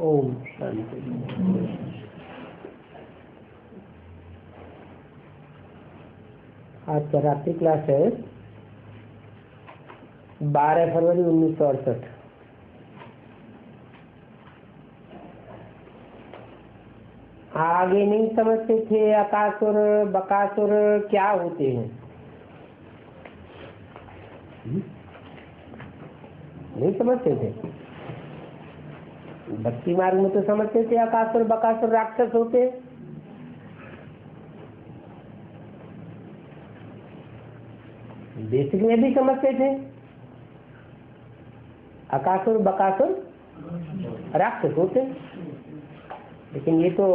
ओम शांति। आज का रात्रि क्लास है 12 फरवरी 1968। आगे नहीं समझते थे अकासुर बकासुर क्या होते हैं, नहीं समझते थे। भक्ति मार्ग में तो समझते थे अकासुर बकासुर राक्षस होते हैं। बेसिक में भी समझते थे अकासुर बकासुर राक्षस होते हैं, लेकिन ये तो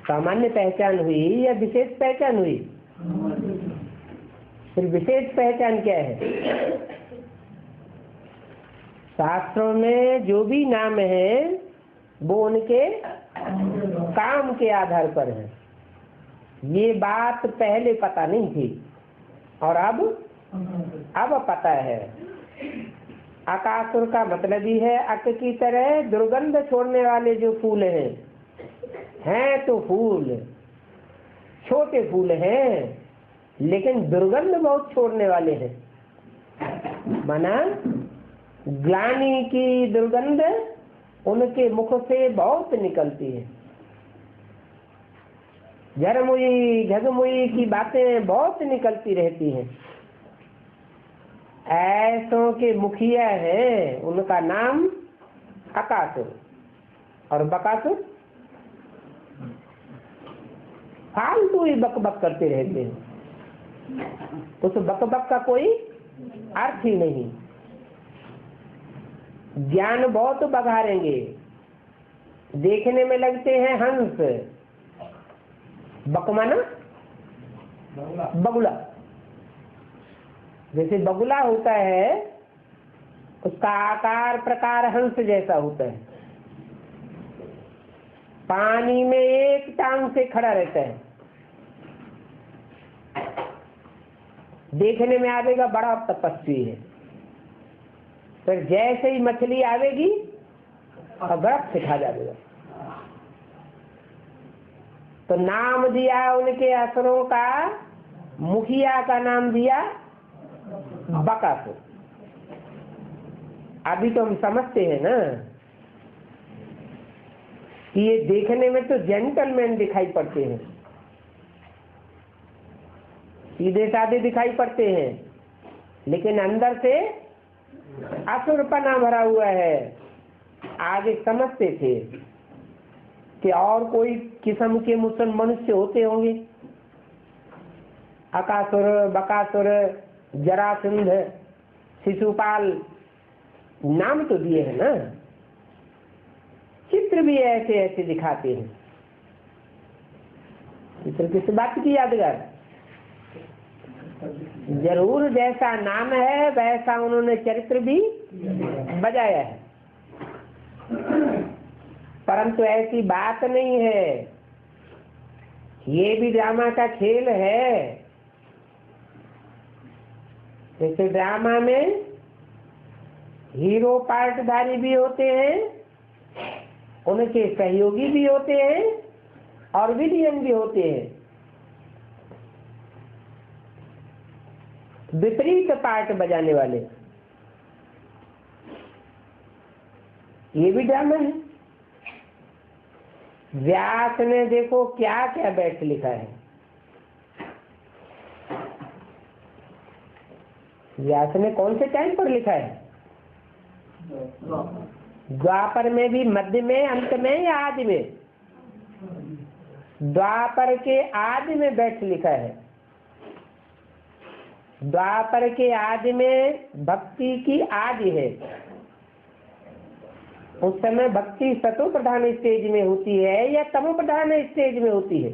सामान्य पहचान हुई या विशेष पहचान हुई? फिर विशेष पहचान क्या है? शास्त्रों में जो भी नाम है वो उनके काम के आधार पर है। ये बात पहले पता नहीं थी और अब पता है। अकासुर का मतलब ही है अक की तरह दुर्गंध छोड़ने वाले जो फूल हैं तो फूल छोटे फूल हैं, लेकिन दुर्गंध बहुत छोड़ने वाले हैं। माना ग्लानि की दुर्गंध उनके मुख से बहुत निकलती है। झरमुई झगमुई की बातें बहुत निकलती रहती हैं। ऐसों के मुखिया हैं, उनका नाम अकासुर और बकासुर फालतू ही बकबक करते रहते हैं। उस बकबक का कोई अर्थ ही नहीं। ज्ञान बहुत बघारेंगे, देखने में लगते हैं हंस, बकमाना बगुला। जैसे बगुला होता है उसका आकार प्रकार हंस जैसा होता है, पानी में एक टांग से खड़ा रहता है। देखने में आवेगा बड़ा तपस्वी है, फिर जैसे ही मछली आवेगी और बर्फ से खा जाएगा। तो नाम दिया उनके असुरों का, मुखिया का नाम दिया बकासुर। अभी तो हम समझते हैं ना कि ये देखने में तो जेंटलमैन दिखाई पड़ते हैं, सीधे साधे दिखाई पड़ते हैं, लेकिन अंदर से असुरपना भरा हुआ है। आगे समझते थे कि और कोई किस्म के मनुष्य होते होंगे, अकासुर बकासुर जरासंध शिशुपाल नाम तो दिए हैं ना, चित्र भी ऐसे ऐसे दिखाते हैं। चित्र किस बात की यादगार? जरूर जैसा नाम है वैसा उन्होंने चरित्र भी बजाया है, परंतु ऐसी बात नहीं है। ये भी ड्रामा का खेल है। जैसे ड्रामा में हीरो पार्टधारी भी होते हैं, उनके सहयोगी भी होते हैं और विलियन भी होते हैं। विपरीत पार्ट बजाने वाले, ये भी ड्रामा है। व्यास ने देखो क्या क्या बैठ लिखा है। व्यास ने कौन से टाइम पर लिखा है? द्वापर में भी, मध्य में, अंत में या आदि में? द्वापर के आदि में बैठ लिखा है। द्वापर के आदि में भक्ति की आदि है। उस समय भक्ति सतो प्रधान स्टेज में होती है या तमो प्रधान स्टेज में होती है?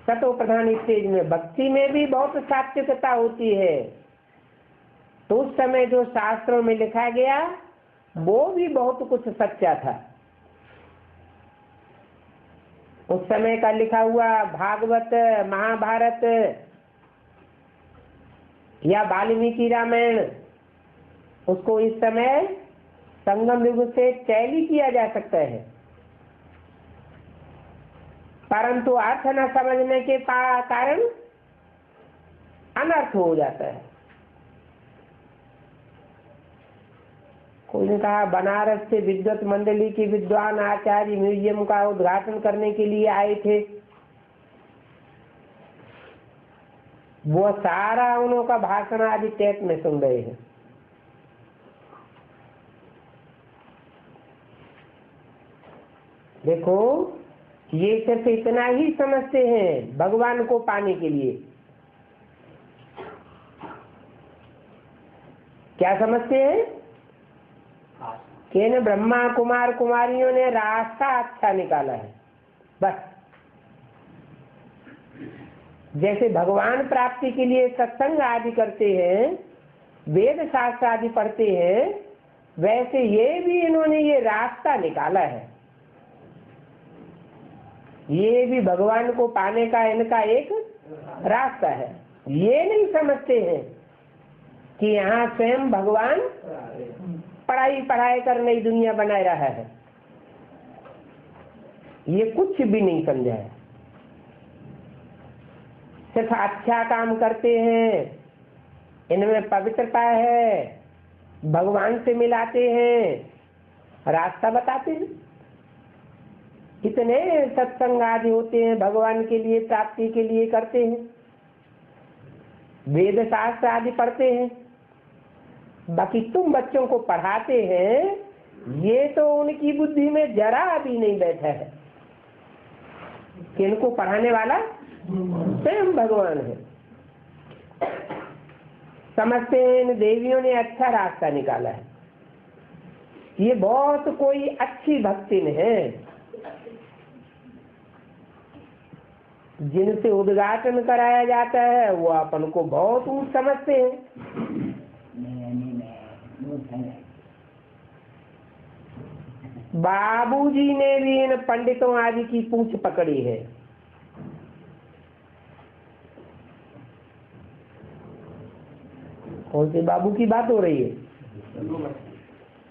सतो प्रधान स्टेज में। भक्ति में भी बहुत सात्विकता होती है। तो उस समय जो शास्त्रों में लिखा गया वो भी बहुत कुछ सच्चा था। उस समय का लिखा हुआ भागवत, महाभारत या वाल्मीकि रामायण, उसको इस समय संगम युग से टैली किया जा सकता है, परंतु अर्थ न समझने के कारण अनर्थ हो जाता है। कोई ने कहा बनारस से विद्वत मंडली के विद्वान आचार्य म्यूजियम का उद्घाटन करने के लिए आए थे। वो सारा उनका भाषण आज टेप में सुन रहे हैं। देखो, ये सिर्फ इतना ही समझते हैं भगवान को पाने के लिए। क्या समझते हैं कि न ब्रह्मा कुमार कुमारियों ने रास्ता अच्छा निकाला है, बस। जैसे भगवान प्राप्ति के लिए सत्संग आदि करते हैं, वेद शास्त्र आदि पढ़ते हैं, वैसे ये भी इन्होंने ये रास्ता निकाला है। ये भी भगवान को पाने का इनका एक रास्ता है। ये नहीं समझते हैं कि यहाँ स्वयं भगवान पढ़ाई कर नई दुनिया बनाए रहा है। ये कुछ भी नहीं समझा है। सिर्फ अच्छा काम करते हैं, इनमें पवित्रता है, भगवान से मिलाते हैं, रास्ता बताते हैं। कितने सत्संग आदि होते हैं भगवान के लिए प्राप्ति के लिए करते हैं, वेद शास्त्र आदि पढ़ते हैं। बाकी तुम बच्चों को पढ़ाते हैं, ये तो उनकी बुद्धि में जरा भी नहीं बैठा है कि इनको पढ़ाने वाला स्वयं भगवान है। समझते हैं इन देवियों ने अच्छा रास्ता निकाला है, ये बहुत कोई अच्छी भक्तिन है। जिनसे उद्घाटन कराया जाता है वो अपन को बहुत ऊंच समझते हैं। बाबूजी ने भी इन पंडितों आदि की पूंछ पकड़ी है। कौन से बाबू की बात हो रही है?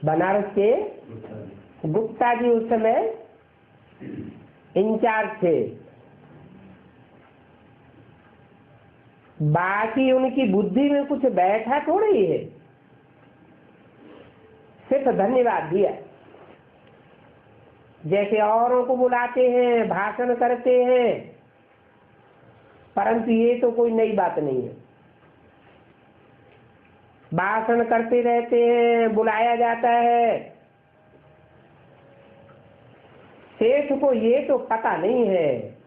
बनारस के गुप्ता जी उस समय इंचार्ज थे। बाकी उनकी बुद्धि में कुछ बैठा थोड़ी है, सिर्फ धन्यवाद दिया। जैसे औरों को बुलाते हैं, भाषण करते हैं, परंतु ये तो कोई नई बात नहीं है। भाषण करते रहते हैं, बुलाया जाता है। सेठ को ये तो पता नहीं है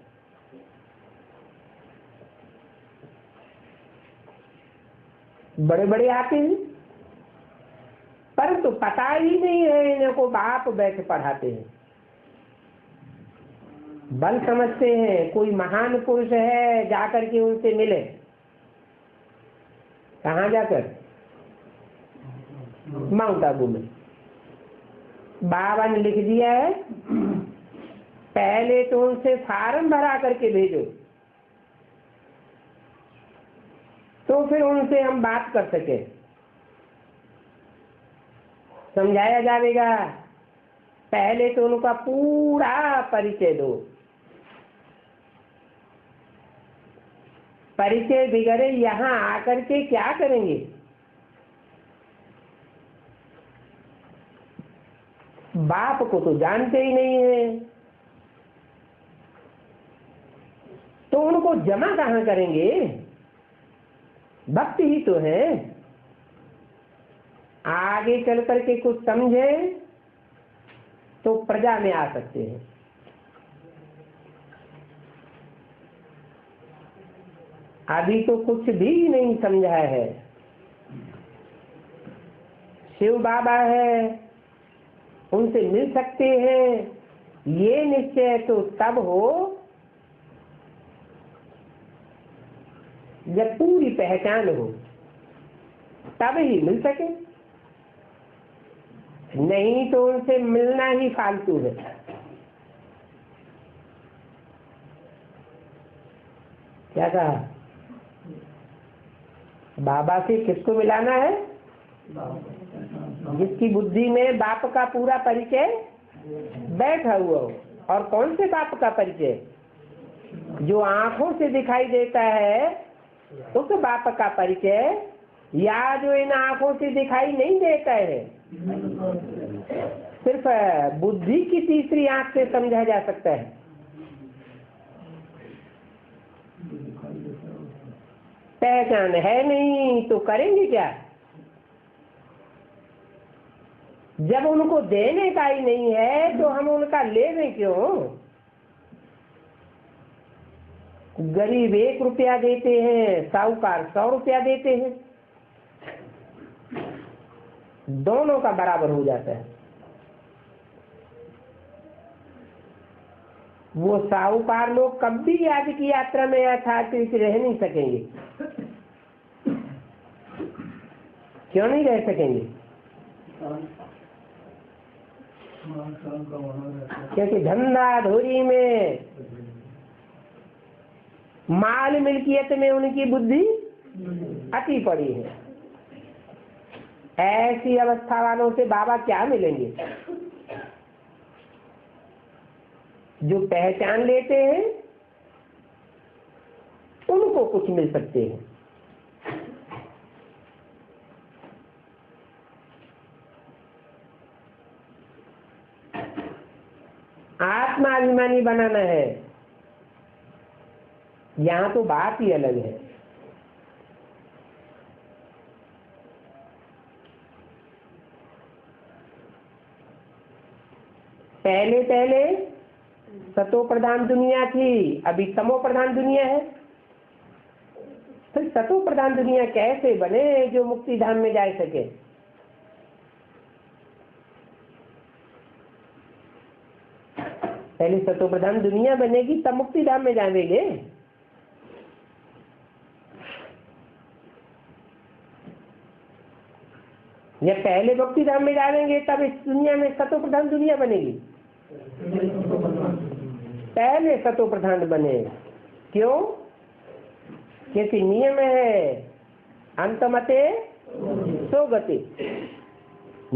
बड़े बड़े आते हैं, परंतु पता ही नहीं है इनको बाप बैठ पढ़ाते हैं। बल समझते हैं कोई महान पुरुष है, जाकर के उनसे मिले। कहाँ जाकर? माउंट आबू में बाबा ने लिख दिया है, पहले तो उनसे फार्म भरा करके भेजो, तो फिर उनसे हम बात कर सके, समझाया जाएगा। पहले तो उनका पूरा परिचय दो। परिचय बिगड़े यहाँ आकर के क्या करेंगे? बाप को तो जानते ही नहीं है, तो उनको जमा कहाँ करेंगे? भक्ति ही तो है। आगे चल करके कुछ समझे तो प्रजा में आ सकते हैं। अभी तो कुछ भी नहीं समझा है। शिव बाबा है, उनसे मिल सकते हैं, ये निश्चय तो तब हो जब पूरी पहचान हो, तब ही मिल सके। नहीं तो उनसे मिलना ही फालतू है। क्या कहा? बाबा से किसको मिलाना है? जिसकी बुद्धि में बाप का पूरा परिचय बैठा हुआ हो। और कौन से बाप का परिचय? जो आंखों से दिखाई देता है उस बाप का परिचय, या जो इन आंखों से दिखाई नहीं देता है, सिर्फ बुद्धि की तीसरी आंख से समझा जा सकता है। पहचान है नहीं तो करेंगे क्या? जब उनको देने का ही नहीं है तो हम उनका लेने क्यों? गरीब 1 रुपया देते हैं, साहूकार 100 रुपया देते हैं, दोनों का बराबर हो जाता है। वो साहूकार लोग कभी आज की यात्रा में यथार्थ रह नहीं सकेंगे। क्यों नहीं रह सकेंगे? क्योंकि धंधा धोरी में, माल मिल्कियत में उनकी बुद्धि अति पड़ी है। ऐसी अवस्था वालों से बाबा क्या मिलेंगे? जो पहचान लेते हैं उनको कुछ मिल सकते हैं। आत्माभिमानी बनाना है, यहां तो बात ही अलग है। पहले पहले सतो प्रधान दुनिया थी, अभी तमो प्रधान दुनिया है। फिर सतो प्रधान दुनिया कैसे बने जो मुक्ति धाम में जा सके? पहले सतो प्रधान दुनिया बनेगी तब मुक्ति धाम में जाएंगे। या पहले मुक्ति धाम में जाएंगे तब इस दुनिया में सतो प्रधान दुनिया बनेगी? पहले सतो प्रधान बने। क्यों? क्योंकि नियम है अंतमते सो गति।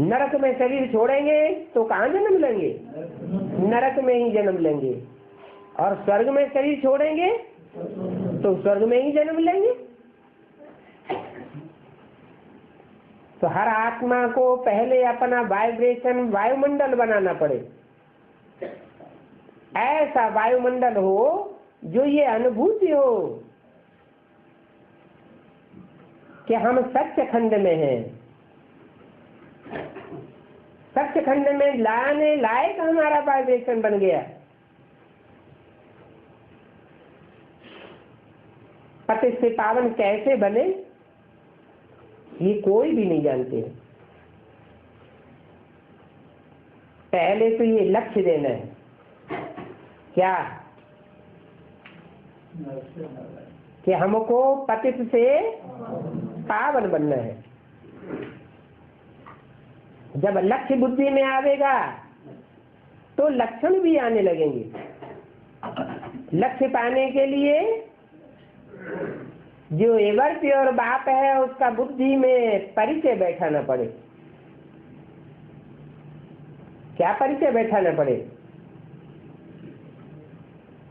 नरक में शरीर छोड़ेंगे तो कहाँ जन्म लेंगे? नरक में ही जन्म लेंगे। और स्वर्ग में शरीर छोड़ेंगे तो स्वर्ग में ही जन्म लेंगे। तो हर आत्मा को पहले अपना वाइब्रेशन वायुमंडल बनाना पड़े। ऐसा वायुमंडल हो जो ये अनुभूति हो कि हम सत्य खंड में हैं। सत्य खंड में लाने लायक हमारा वाइब्रेशन बन गया। पति से पावन कैसे बने ये कोई भी नहीं जानते। पहले तो ये लक्ष्य देना है। क्या? कि हमको पतित से पावन बनना है। जब लक्ष्य बुद्धि में आवेगा तो लक्षण भी आने लगेंगे। लक्ष्य पाने के लिए जो एवर प्योर बाप है उसका बुद्धि में परिचय बैठाना पड़े। क्या परिचय बैठाना पड़े?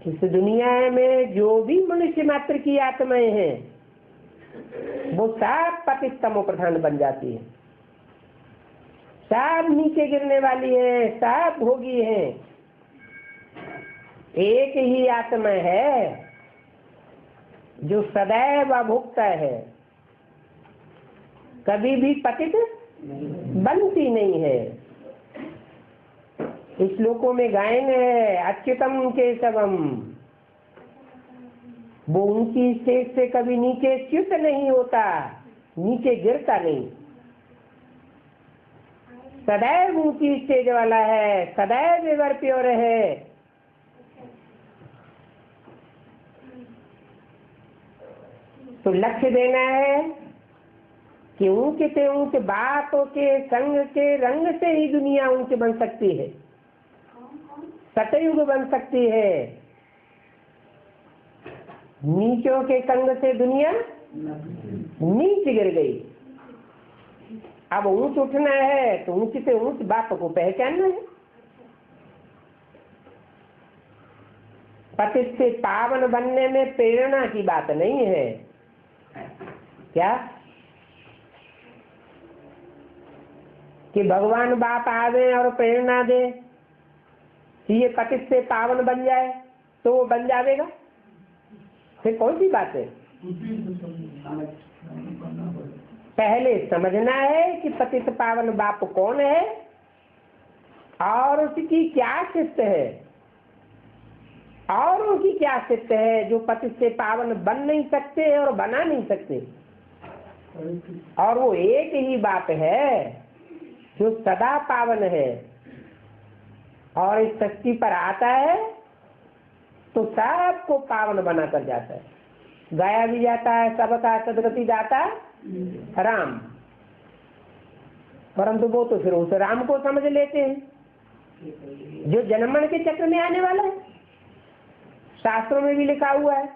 इस दुनिया में जो भी मनुष्य मात्र की आत्माएं हैं वो सब पतित तमो प्रधान बन जाती है। सब नीचे गिरने वाली है, सब भोगी है। एक ही आत्मा है जो सदैव भोगता है, कभी भी पतित बनती नहीं है। इस श्लोकों में गायन है अच्युतम केशवम। वो ऊंची स्टेज से कभी नीचे च्युत नहीं होता, नीचे गिरता नहीं। सदैव ऊंची स्टेज वाला है, सदैव एवर प्योर है। तो लक्ष्य देना है कि ऊंचे से ऊंचे बातों के संग के रंग से ही दुनिया ऊंच बन सकती है, सतयुग बन सकती है। नीचों के संग से दुनिया नीचे गिर गई। अब ऊंच उठना है तो ऊंच से ऊंच बाप को पहचानना है। पतित से पावन बनने में प्रेरणा की बात नहीं है। क्या कि भगवान बाप आवे और प्रेरणा दे कि ये पतित से पावन बन जाए तो वो बन जाएगा? फिर कौन सी बात है? पहले समझना है कि पतित पावन बाप कौन है और उसकी क्या शिष्ट है, और उनकी क्या शिष्ट है जो पतित से पावन बन नहीं सकते और बना नहीं सकते। और वो एक ही बाप है जो सदा पावन है और इस सृष्टि पर आता है तो सबको पावन बना कर जाता है। गाया भी जाता है सबका सदगति दाता राम, परंतु वो तो फिर उस राम को समझ लेते हैं जो जन्मन के चक्र में आने वाला है। शास्त्रों में भी लिखा हुआ है,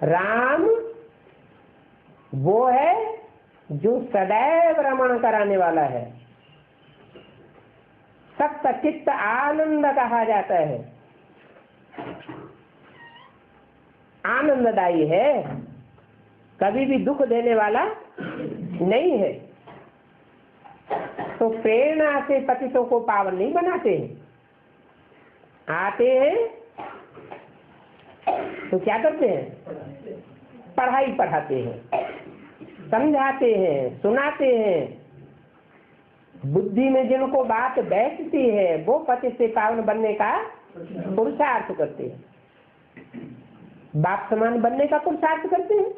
राम वो है जो सदैव रमण कराने वाला है। सप्त चित्त आनंद कहा जाता है, आनंददायी है, कभी भी दुख देने वाला नहीं है। तो प्रेरणा से पतितों को पावन नहीं बनाते हैं। आते हैं तो क्या करते हैं? पढ़ाई पढ़ाते हैं, समझाते हैं, सुनाते हैं। बुद्धि में जिनको बात बैठती है वो पति से पावन बनने का पुरुषार्थ करते हैं, बाप समान बनने का पुरुषार्थ करते हैं।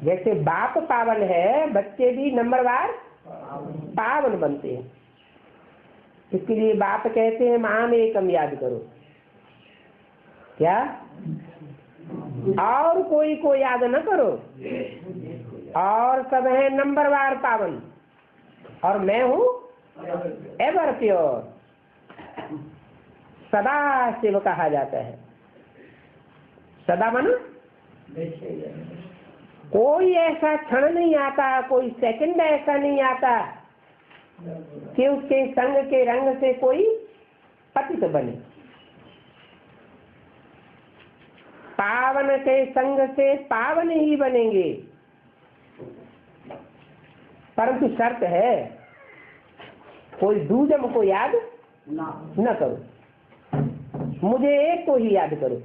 जैसे बाप पावन है, बच्चे भी नंबरवार पावन बनते हैं। इसके लिए बाप कहते हैं माम एकम याद करो। क्या? और कोई को याद न करो, और सब है नंबरवार पावन, और मैं हूं एवर प्योर, सदा शिव कहा जाता है। सदा माना कोई ऐसा क्षण नहीं आता, कोई सेकंड ऐसा नहीं आता कि उसके संग के रंग से कोई पतित बने। पावन के संग से पावन ही बनेंगे, परंतु शर्त है कोई दूजम को याद न करो, मुझे एक को ही याद करो,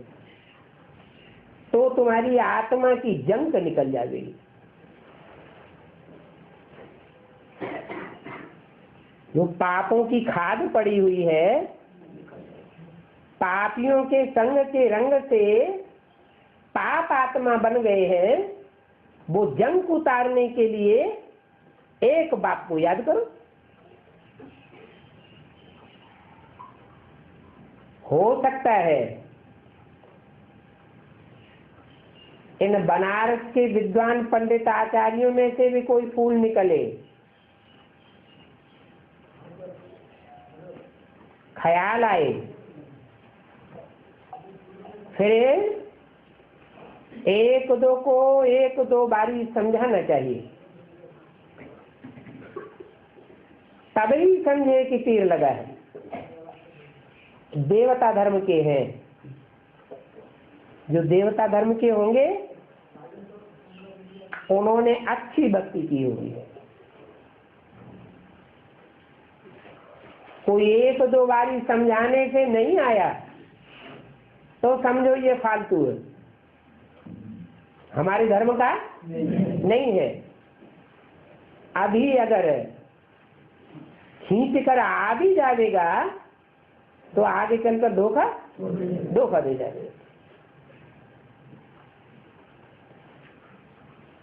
तो तुम्हारी आत्मा की जंग निकल जाएगी। जो पापों की खाद पड़ी हुई है, पापियों के संग के रंग से पाप आत्मा बन गए हैं, वो जंग उतारने के लिए एक बाप को याद करो। हो सकता है इन बनारस के विद्वान पंडित आचार्यों में से भी कोई फूल निकले, ख्याल आए, फिर एक दो बारी समझाना चाहिए, तभी समझे कि तीर लगा है। देवता धर्म के हैं, जो देवता धर्म के होंगे उन्होंने अच्छी भक्ति की होगी। कोई एक दो बारी समझाने से नहीं आया तो समझो ये फालतू है, हमारे धर्म का नहीं है। अभी अगर खींच कर आ भी जाएगा तो आगे चलकर धोखा दे जाएगा।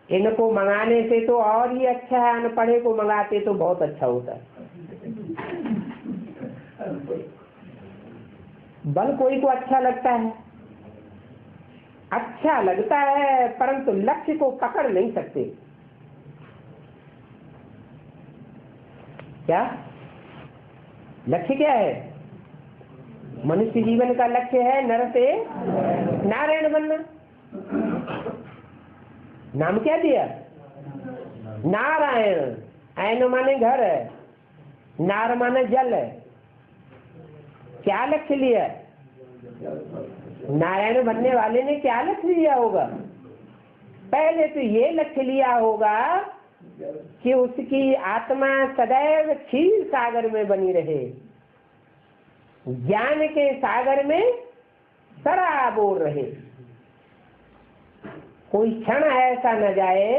इनको मंगाने से तो और ही अच्छा है, अनपढ़े को मंगाते तो बहुत अच्छा होता है। बल कोई को अच्छा लगता है, अच्छा लगता है, परंतु लक्ष्य को पकड़ नहीं सकते। क्या लक्ष्य क्या है? मनुष्य जीवन का लक्ष्य है नर से नारायण बनना। नाम क्या दिया? नारायण। ऐन माने घर है, नार माने जल है। क्या लक्ष्य लिया? नारायण बनने वाले ने क्या लक्ष्य लिया होगा? पहले तो ये लक्ष्य लिया होगा कि उसकी आत्मा सदैव क्षीर सागर में बनी रहे, ज्ञान के सागर में सराबोर रहे। कोई क्षण ऐसा न जाए,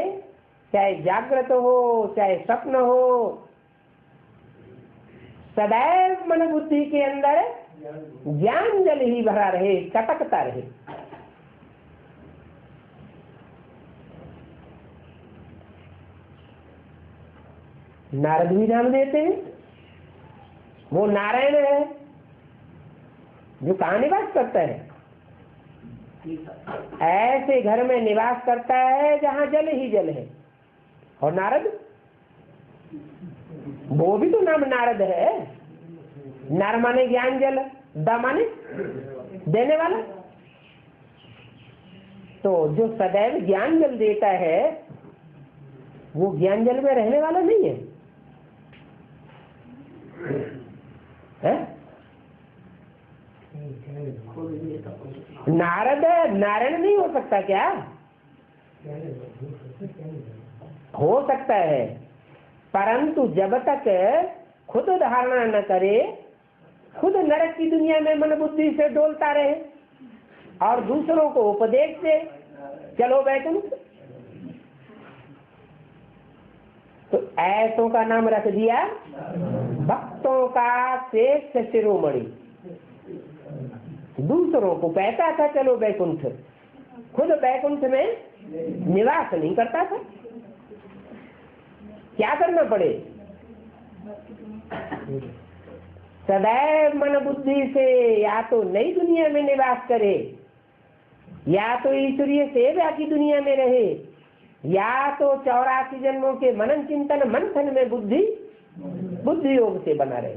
चाहे जागृत हो चाहे स्वप्न हो, सदैव मन बुद्धि के अंदर ज्ञान जल ही भरा रहे, टपकता रहे। नारद भी नाम देते हैं, वो नारायण है जो कहाँ निवास करता है? ऐसे घर में निवास करता है जहाँ जल ही जल है। और नारद, वो भी तो नाम नारद है। नार माने ज्ञान जल, द माने देने वाला। तो जो सदैव ज्ञान जल देता है वो ज्ञान जल में रहने वाला नहीं है, है? नारद नारायण नहीं हो सकता क्या? हो सकता है, परंतु जब तक खुद धारणा न करे, खुद नरक की दुनिया में मन बुद्धि से डोलता रहे और दूसरों को उपदेश दे, चलो बैकुंठ, तो ऐसों का नाम रख दिया भक्तों का श्रेष्ठ शिरोमणि। दूसरों को कहता था चलो बैकुंठ, खुद बैकुंठ में निवास नहीं करता था। क्या करना पड़े? सदैव मन बुद्धि से या तो नई दुनिया में निवास करे, या तो ईश्वरीय सेवा की दुनिया में रहे, या तो 84 जन्मों के मनन चिंतन मंथन में बुद्धि योग से बना रहे।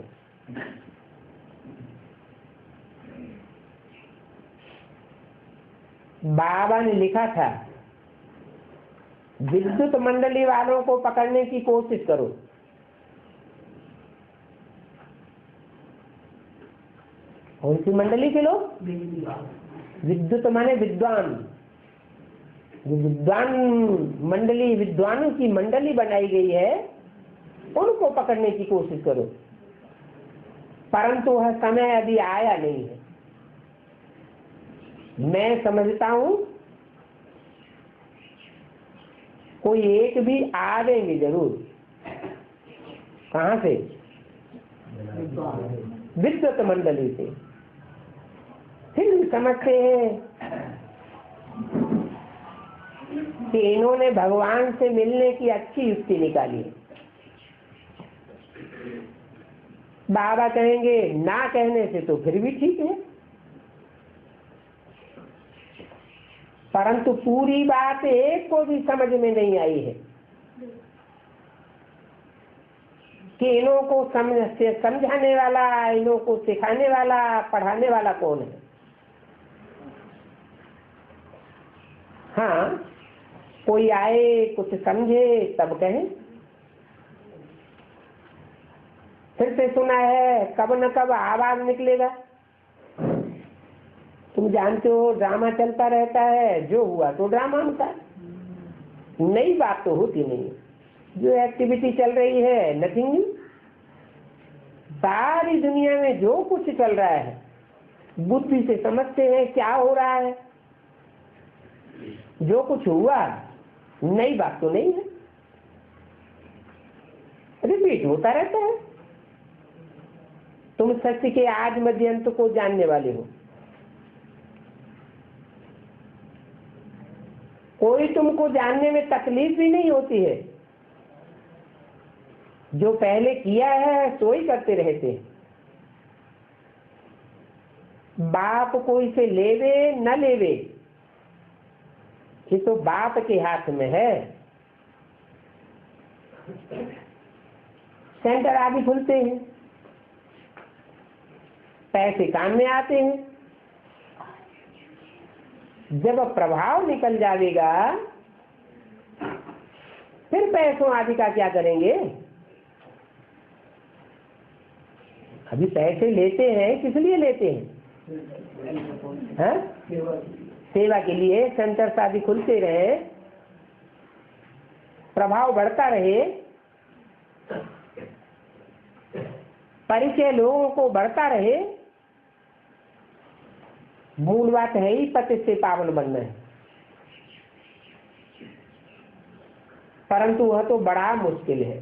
बाबा ने लिखा था, विद्युत मंडली वालों को पकड़ने की कोशिश करो। कौन सी मंडली के लोग? विद्युत माने विद्वान। विद्वान मंडली, विद्वानों की मंडली बनाई गई है, उनको पकड़ने की कोशिश करो, परंतु वह समय अभी आया नहीं है। मैं समझता हूं कोई एक भी आवेंगे जरूर। कहां से? विद्युत मंडली से। फिर समझते हैं कि इन्होंने भगवान से मिलने की अच्छी युक्ति निकाली। बाबा कहेंगे ना कहने से तो फिर भी ठीक है, परंतु पूरी बात एक को भी समझ में नहीं आई है कि इन्हों को समझाने वाला, इन्हों को सिखाने वाला, पढ़ाने वाला कौन है। हाँ, कोई आए कुछ समझे तब कहें। फिर से सुना है कब न कब आवाज निकलेगा। तुम जानते हो ड्रामा चलता रहता है, जो हुआ तो ड्रामा होता है, नई बात तो होती नहीं। जो एक्टिविटी चल रही है नथिंग न्यू। सारी दुनिया में जो कुछ चल रहा है बुद्धि से समझते हैं क्या हो रहा है। जो कुछ हुआ नई बात तो नहीं है, रिपीट होता रहता है। तुम सत्य के आज मध्य अंत को जानने वाले हो। कोई तुमको जानने में तकलीफ भी नहीं होती है। जो पहले किया है सो ही करते रहते। बाप कोई से लेवे न लेवे, ये तो बाप के हाथ में है। सेंटर आदि खुलते हैं, पैसे काम में आते हैं, जब प्रभाव निकल जाएगा फिर पैसों आदि का क्या करेंगे? अभी पैसे लेते हैं, किस लिए लेते हैं? हाँ? सेवा के लिए। सेंटर आदि खुलते रहे, प्रभाव बढ़ता रहे, परिचय लोगों को बढ़ता रहे। मूल बात है ही पति से पावन बनना है, परंतु वह तो बड़ा मुश्किल है।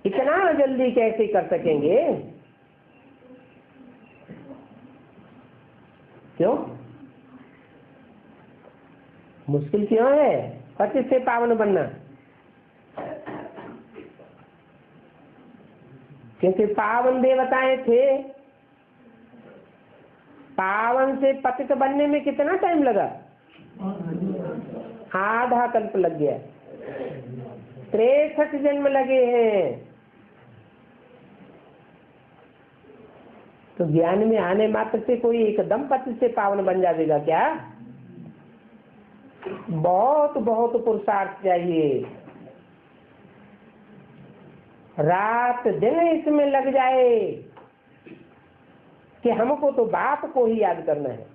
इतना जल्दी कैसे कर सकेंगे? क्यों मुश्किल क्यों है पति से पावन बनना? क्योंकि पावन देवताएं थे। पावन से पतित बनने में कितना टाइम लगा? आधा कल्प लग गया। 63 जन्म लगे हैं। तो ज्ञान में आने मात्र से कोई एकदम पति से पावन बन जाएगा क्या? बहुत बहुत पुरुषार्थ चाहिए। रात दिन इसमें लग जाए कि हमको तो बाप को ही याद करना है।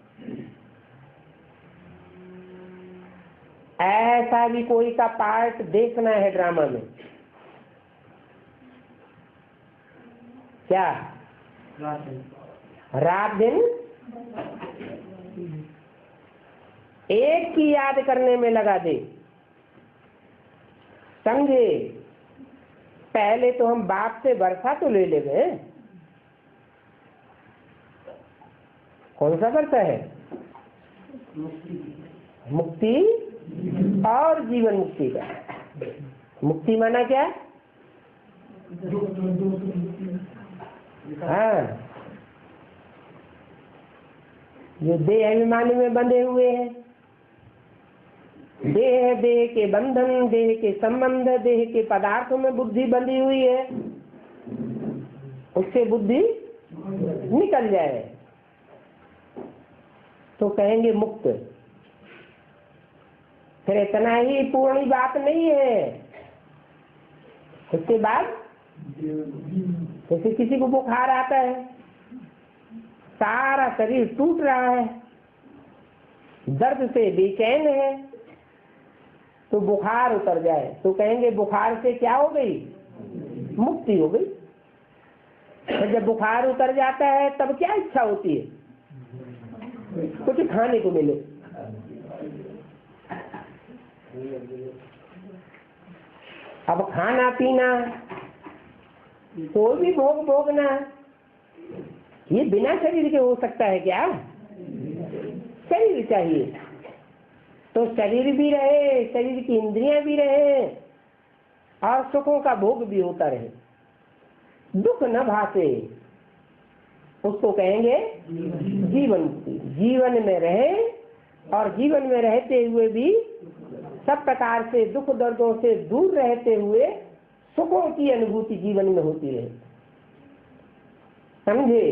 ऐसा भी कोई का पार्ट देखना है ड्रामा में क्या? रात दिन एक की याद करने में लगा दे। समझे? पहले तो हम बाप से वर्षा तो ले लेंगे। कौन सा वर्षा है? मुक्ति और जीवन मुक्ति का। मुक्ति माना क्या? हाँ, जो देह अभिमानी में बंधे हुए हैं, देह के बंधन, देह के संबंध, देह के पदार्थों में बुद्धि बंधी हुई है, उससे बुद्धि निकल जाए तो कहेंगे मुक्त। फिर इतना ही पूर्ण बात नहीं है। उसके बाद जैसे किसी को बुखार आता है, सारा शरीर टूट रहा है, दर्द से बेचैन है, तो बुखार उतर जाए तो कहेंगे बुखार से क्या हो गई? मुक्ति हो गई। तो जब बुखार उतर जाता है तब क्या इच्छा होती है? कुछ खाने को मिले। अब खाना पीना, कोई भी भोग भोगना, ये बिना शरीर के हो सकता है क्या? शरीर चाहिए। तो शरीर भी रहे, शरीर की इंद्रियां भी रहे और सुखों का भोग भी होता रहे, दुख न भासे, उसको कहेंगे जीवन मुक्ति। जीवन में रहे और जीवन में रहते हुए भी सब प्रकार से दुख दर्दों से दूर रहते हुए सुखों की अनुभूति जीवन में होती रहे। समझे?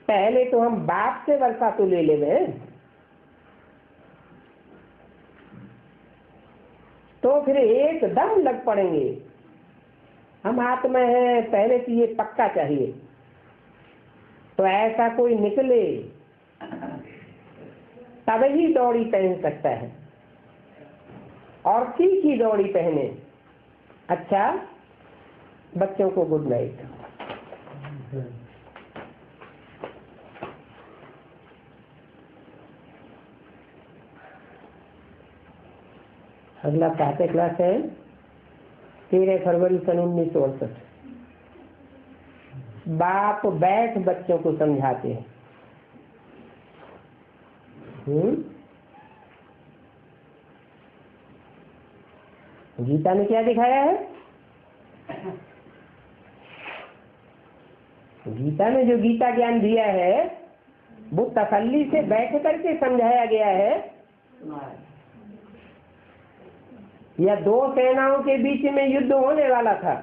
पहले तो हम बाप से वर्षा तो ले लेंगे, तो फिर एकदम लग पड़ेंगे। हम आत्मा है, पहले तो ये पक्का चाहिए। तो ऐसा कोई निकले तब ही दौड़ी पहन सकता है, और तीखी दौड़ी पहने। अच्छा, बच्चों को गुड नाइट। अगला प्रातः क्लास है 13 फरवरी सन 1968। बाप बैठ बच्चों को समझाते हैं। गीता ने क्या दिखाया है? गीता में जो गीता ज्ञान दिया है वो तसल्ली से बैठ करके समझाया गया है, या दो सेनाओं के बीच में युद्ध होने वाला था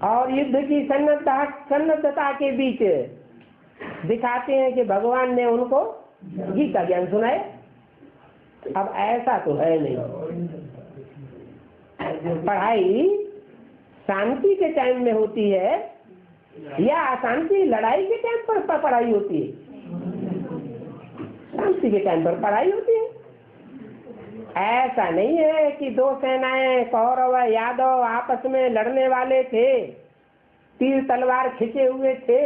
और युद्ध की सन्नद्धता के बीच दिखाते हैं कि भगवान ने उनको गीता ज्ञान सुनाए। अब ऐसा तो है नहीं। पढ़ाई शांति के टाइम में होती है या अशांति लड़ाई के टाइम पर पढ़ाई होती है? शांति के टाइम पर पढ़ाई होती है। ऐसा नहीं है कि दो सेनाएं कौरव यादव आपस में लड़ने वाले थे, तीर तलवार खींचे हुए थे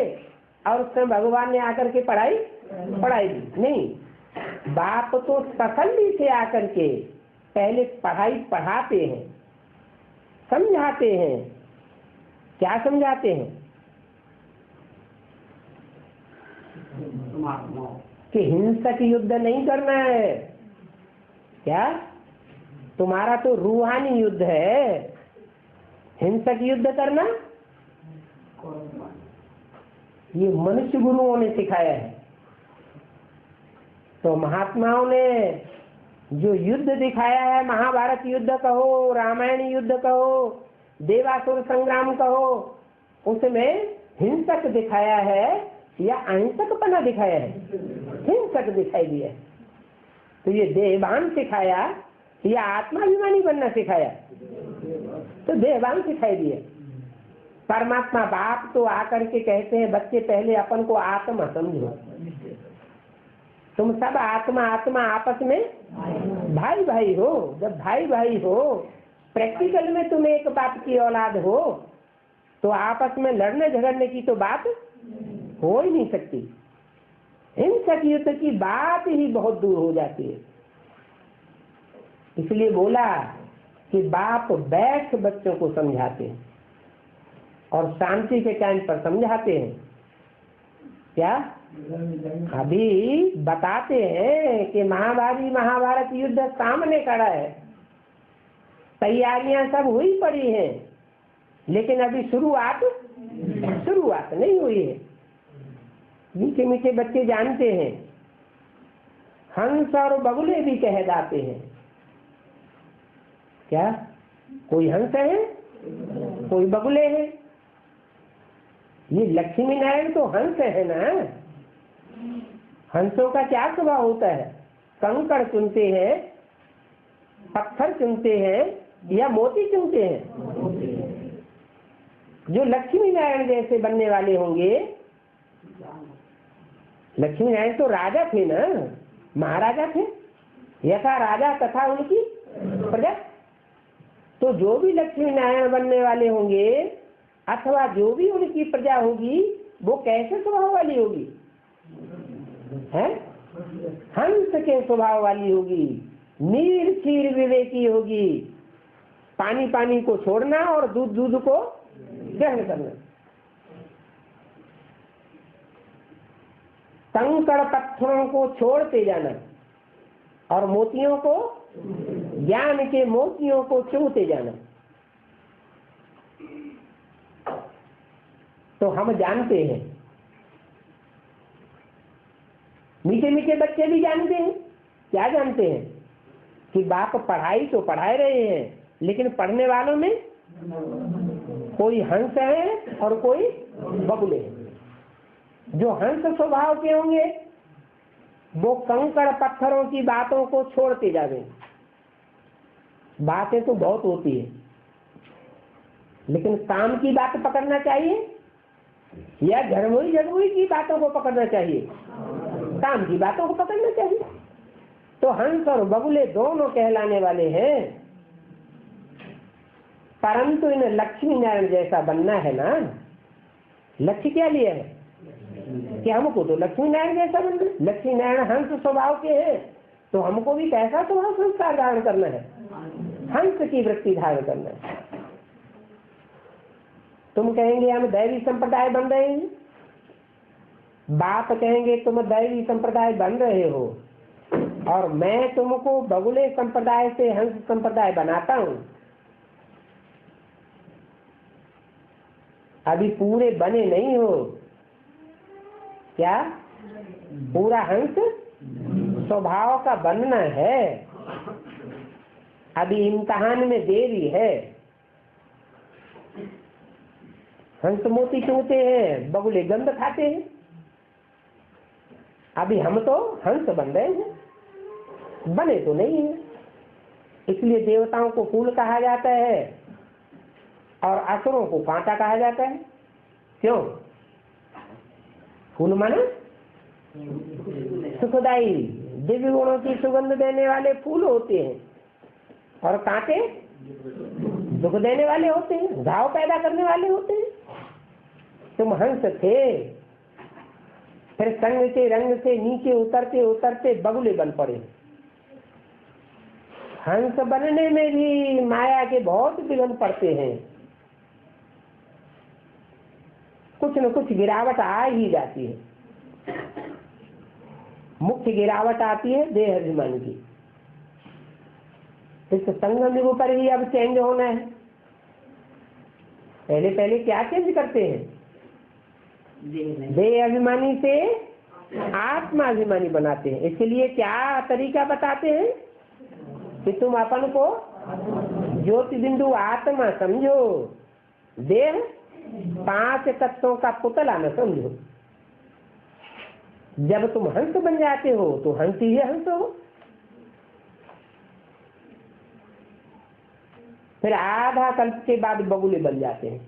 और उसमें भगवान ने आकर के पढ़ाई दी। नहीं, बाप तो तसल्ली से आकर के पहले पढ़ाई पढ़ाते हैं, समझाते हैं। क्या समझाते हैं? कि हिंसक युद्ध नहीं करना है। क्या? तुम्हारा तो रूहानी युद्ध है, हिंसक युद्ध करना ये मनुष्य गुरुओं ने सिखाया है। तो महात्माओं ने जो युद्ध दिखाया है, महाभारत युद्ध कहो, रामायण युद्ध कहो, देवासुर संग्राम कहो, उसमें हिंसक दिखाया है या अहिंसकपना दिखाया है? हिंसक दिखाई दिया। तो ये देहभान सिखाया या आत्माभिमानी बनना सिखाया? तो देहभान सिखाई दिया। परमात्मा बाप तो आकर के कहते हैं, बच्चे पहले अपन को आत्मा समझो, तुम सब आत्मा आपस में भाई भाई हो। जब भाई भाई हो, प्रैक्टिकल में तुम एक बाप की औलाद हो, तो आपस में लड़ने झगड़ने की तो बात हो ही नहीं सकती। हिंसक युद्ध की बात ही बहुत दूर हो जाती है। इसलिए बोला कि बाप बैठ बच्चों को समझाते हैं और शांति के टाइम पर समझाते हैं। क्या? अभी बताते हैं कि महाभारत युद्ध सामने खड़ा है, तैयारियां सब हुई पड़ी हैं, लेकिन अभी शुरुआत नहीं हुई है। मीठे मीठे बच्चे जानते हैं, हंस और बगुले भी कह जाते हैं। क्या? कोई हंस है, कोई बगुले हैं। ये लक्ष्मी नारायण तो हंस है ना। हंसों का क्या स्वभाव होता है? कंकड़ चुनते हैं, पत्थर चुनते हैं या मोती चुनते हैं। जो लक्ष्मी नारायण जैसे बनने वाले होंगे, लक्ष्मी नारायण तो राजा थे ना, महाराजा थे। यथा राजा तथा उनकी प्रजा। तो जो भी लक्ष्मी नारायण बनने वाले होंगे अथवा जो भी उनकी प्रजा होगी, वो कैसे स्वभाव वाली होगी? है? हंस के स्वभाव वाली होगी, नीर क्षीर विवेकी होगी। पानी पानी को छोड़ना और दूध दूध को ग्रहण करना। कंकड़ पत्थरों को छोड़ते जाना और मोतियों को, ज्ञान के मोतियों को चूते जाना। तो हम जानते हैं, मीठे मीठे बच्चे भी जानते हैं। क्या जानते हैं? कि बाप पढ़ाई तो पढ़ाए रहे हैं, लेकिन पढ़ने वालों में कोई हंस है और कोई बगुले हैं। जो हंस स्वभाव के होंगे वो कंकड़ पत्थरों की बातों को छोड़ते जाएंगे। बातें तो बहुत होती है, लेकिन काम की बात पकड़ना चाहिए या झरमुई झरमुई की बातों को पकड़ना चाहिए? काम की बातों को पकड़ना चाहिए। तो हंस और बगुले दोनों कहलाने वाले हैं, परंतु इन लक्ष्मी नारायण जैसा बनना है ना। लक्ष्य क्या लिया है कि हमको तो लक्ष्मी नारायण जैसा बनना है। लक्ष्मी नारायण हंस स्वभाव के हैं, तो हमको भी कैसा स्वभाव संस्कार धारण करना है? हंस की वृत्ति धारण करना है। तुम कहेंगे हम दैवी संप्रदाय बन रहे हैं, बाप कहेंगे तुम दैवी संप्रदाय बन रहे हो और मैं तुमको बगुले संप्रदाय से हंस संप्रदाय बनाता हूं। अभी पूरे बने नहीं हो। क्या? पूरा हंस स्वभाव का बनना है। अभी इम्तिहान में देरी है। हंस मोती चूते हैं, बगुले गंध खाते हैं। अभी हम तो हंस बन रहे हैं, बने तो नहीं है। इसलिए देवताओं को फूल कहा जाता है और असुरों को कांटा कहा जाता है। क्यों? फूल माने सुखदाई, दिव्य गुणों की सुगंध देने वाले फूल होते हैं, और कांटे दुख देने वाले होते हैं, घाव पैदा करने वाले होते हैं। तुम हंस थे, फिर संग के रंग से नीचे उतरते उतरते बगुले बन पड़े। हंस बनने में भी माया के बहुत विघ्न पड़ते हैं, कुछ न कुछ गिरावट आ ही जाती है। मुख्य गिरावट आती है देह अभिमान की। इस संगम युग पर ही अब चेंज होना है। पहले पहले क्या चेंज करते हैं? देह अभिमानी से आत्मा अभिमानी बनाते हैं। इसके लिए क्या तरीका बताते हैं कि तुम अपन को ज्योति बिंदु आत्मा समझो, देह 5 तत्वों का पुतला न समझो। जब तुम हंस बन जाते हो तो हंस ही हंस हो। फिर आधा कल्प के बाद बगुले बन जाते हैं।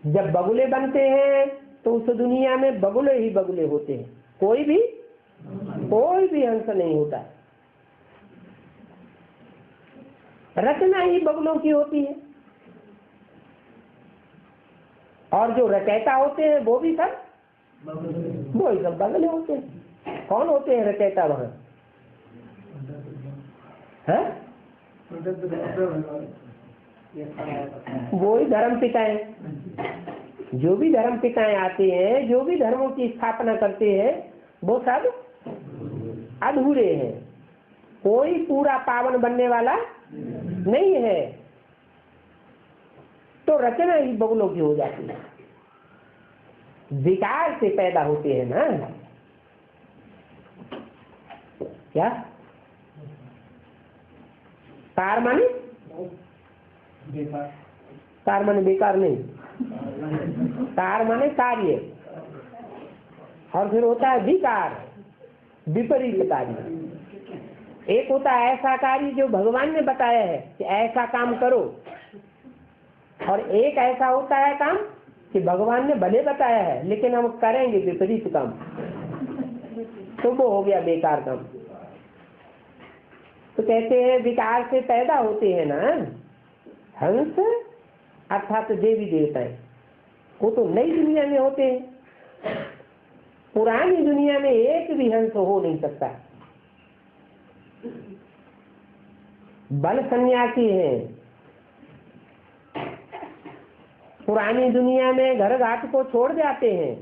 जब बगुले बनते हैं तो उस दुनिया में बगुले ही बगुले होते हैं, कोई भी हंस नहीं होता। रचना ही बगुलों की होती है, और जो रचयिता होते हैं वो भी सब बगुले होते हैं। कौन होते हैं रचयिता वहां? है वो ही धर्म पिताएं। जो भी धर्म पिताएं आते हैं, जो भी धर्मों की स्थापना करते हैं, वो सब अधूरे हैं। कोई पूरा पावन बनने वाला नहीं है। तो रचना ही बगुलों की हो जाती है। विकार से पैदा होते हैं ना। क्या कार माने? कार माने बेकार नहीं, कार माने कार्य, और फिर होता है विकार, विपरीत कार्य। एक होता है ऐसा कार्य जो भगवान ने बताया है कि ऐसा काम करो, और एक ऐसा होता है काम कि भगवान ने भले बताया है लेकिन हम करेंगे विपरीत काम, तो वो हो गया बेकार काम। तो कहते हैं विकार से पैदा होते हैं ना हंस, अर्थात देवी देवताएं। वो तो नई दुनिया में होते हैं, पुरानी दुनिया में एक भी हंस हो नहीं सकता। बल सन्यासी हैं। पुरानी दुनिया में घर घाट को छोड़ जाते हैं,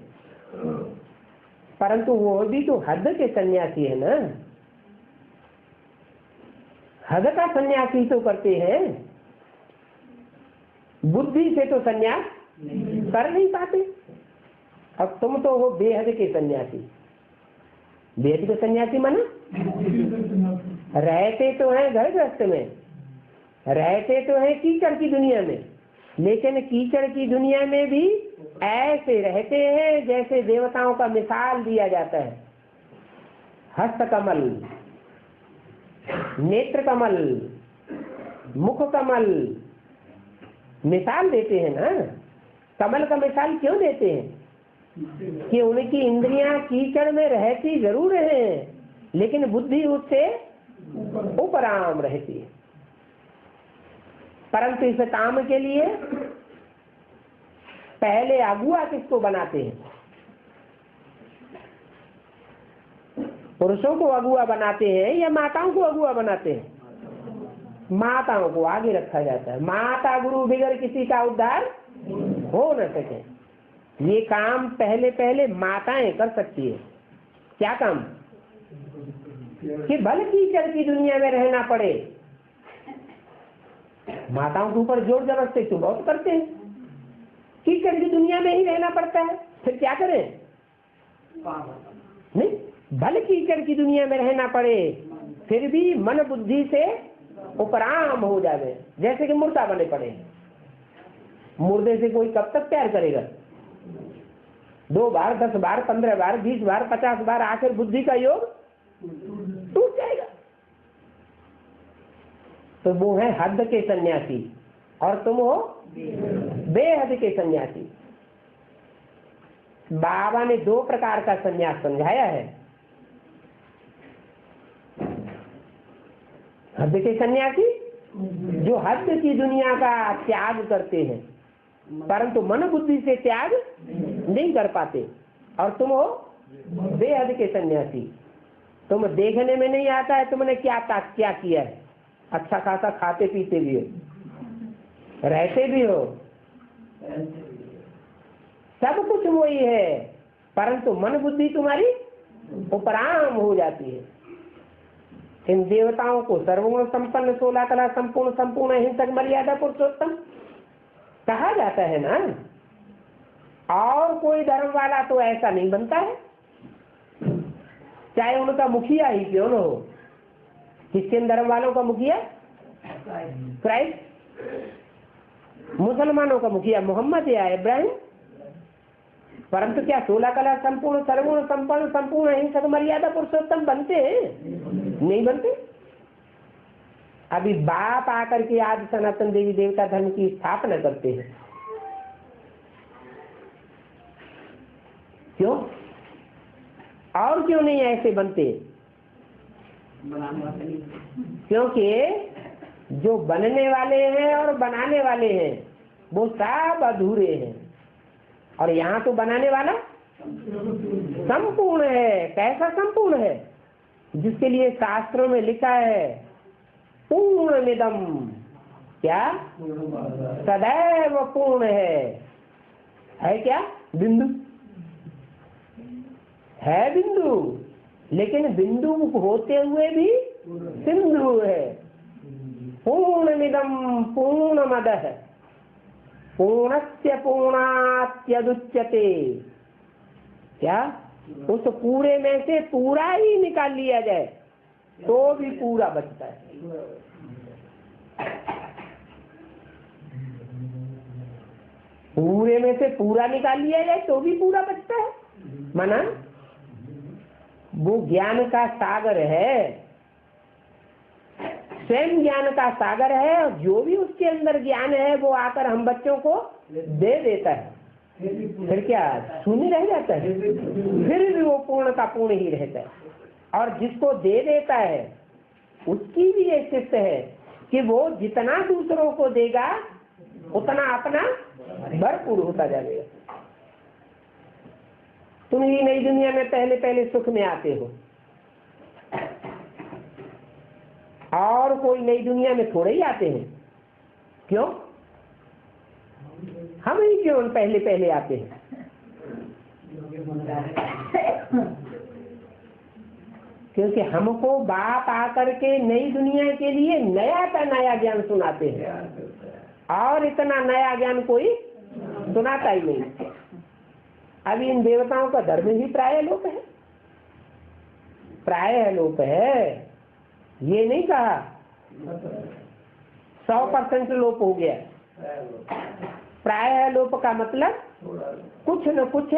परंतु वो भी तो हद के सन्यासी है ना। हद का सन्यासी तो करते हैं, बुद्धि से तो सन्यास कर नहीं पाते। अब तुम तो हो बेहद के सन्यासी। बेहद के सन्यासी माना रहते तो हैं घर गृहस्थ में, रहते तो हैं कीचड़ की दुनिया में, लेकिन कीचड़ की दुनिया में भी ऐसे रहते हैं जैसे देवताओं का मिसाल दिया जाता है। हस्त कमल, नेत्र कमल, मुख कमल, मिसाल देते हैं ना। कमल का मिसाल क्यों देते हैं? कि उनकी इंद्रियां कीचड़ में रहती जरूर हैं, लेकिन बुद्धि उससे उपराम रहती है। परंतु इस काम के लिए पहले अगुआ किसको बनाते हैं? पुरुषों को अगुआ बनाते हैं या माताओं को अगुआ बनाते हैं? माताओं को आगे रखा जाता है। माता गुरु बिगर किसी का उद्धार हो न सके। ये काम पहले पहले माताएं कर सकती है। क्या काम? कि भले कीचड़ की दुनिया में रहना पड़े। माताओं के ऊपर जोर जबरदस्ती तो बहुत करते हैं, कीचड़ की दुनिया में ही रहना पड़ता है, फिर क्या करें? नहीं, भले कीचड़ की दुनिया में रहना पड़े, फिर भी मन बुद्धि से उपराम हो जावे, जैसे कि मुर्दा बने पड़े। मुर्दे से कोई कब तक प्यार करेगा? 2 बार, 10 बार, 15 बार, 20 बार, 50 बार, आखिर बुद्धि का योग टूट जाएगा। तो वो है हद के सन्यासी और तुम हो बेहद के सन्यासी। बाबा ने 2 प्रकार का सन्यास समझाया है। हद के सन्यासी जो हद की दुनिया का त्याग करते हैं परंतु मन बुद्धि से त्याग नहीं कर पाते, और तुम हो बेहद के सन्यासी। तुम देखने में नहीं आता है तुमने क्या किया है, अच्छा खासा खाते पीते भी हो, रहते भी हो, सब कुछ वही है, परंतु मन बुद्धि तुम्हारी उपराम हो जाती है। इन देवताओं को सर्वगुण संपन्न, 16 कला संपूर्ण, संपूर्ण अहिंसक, मर्यादा पुरुषोत्तम कहा जाता है ना। और कोई धर्म वाला तो ऐसा नहीं बनता है, चाहे उनका मुखिया ही क्यों न हो। क्रिश्चियन धर्म वालों का मुखिया क्राइस्ट, मुसलमानों का मुखिया मोहम्मद या इब्राहिम, परंतु क्या 16 कला संपूर्ण, सर्वगुण संपन्न, संपूर्ण अहिंसक, मर्यादा पुरुषोत्तम बनते हैं? नहीं बनते। अभी बाप आकर के आज सनातन देवी देवता धर्म की स्थापना करते हैं। क्यों? और क्यों नहीं ऐसे बनते? क्योंकि जो बनने वाले हैं और बनाने वाले हैं वो सब अधूरे हैं, और यहाँ तो बनाने वाला संपूर्ण है। कैसा संपूर्ण है? जिसके लिए शास्त्रों में लिखा है पूर्णमिदं, क्या सदैव पूर्ण है क्या? बिंदु है, बिंदु, लेकिन बिंदु होते हुए भी सिंधु है। पूर्णमिदं पूर्णमदः पूर्णस्य पूर्णात्यदुच्यते, क्या उस पूरे में से पूरा ही निकाल लिया जाए तो भी पूरा बचता है। पूरे में से पूरा निकाल लिया जाए तो भी पूरा बचता है। माना वो ज्ञान का सागर है, स्वयं ज्ञान का सागर है, और जो भी उसके अंदर ज्ञान है वो आकर हम बच्चों को दे देता है। फिर क्या शून्य रह जाता है? फिर भी वो पूर्ण का पूर्ण ही रहता है। और जिसको दे देता है उसकी भी एक शिष्य है कि वो जितना दूसरों को देगा उतना अपना भरपूर होता जाएगा। तुम ही नई दुनिया में पहले पहले सुख में आते हो, और कोई नई दुनिया में थोड़े ही आते हैं। क्यों? हम ही क्यों पहले पहले आते हैं? क्योंकि हमको बाप आकर के नई दुनिया के लिए नया का नया ज्ञान सुनाते हैं, और इतना नया ज्ञान कोई सुनाता ही नहीं। अभी इन देवताओं का धर्म ही प्राय लोप है, प्राय लोप है। ये नहीं कहा 100% लोप हो गया। प्राय लोप का मतलब कुछ न कुछ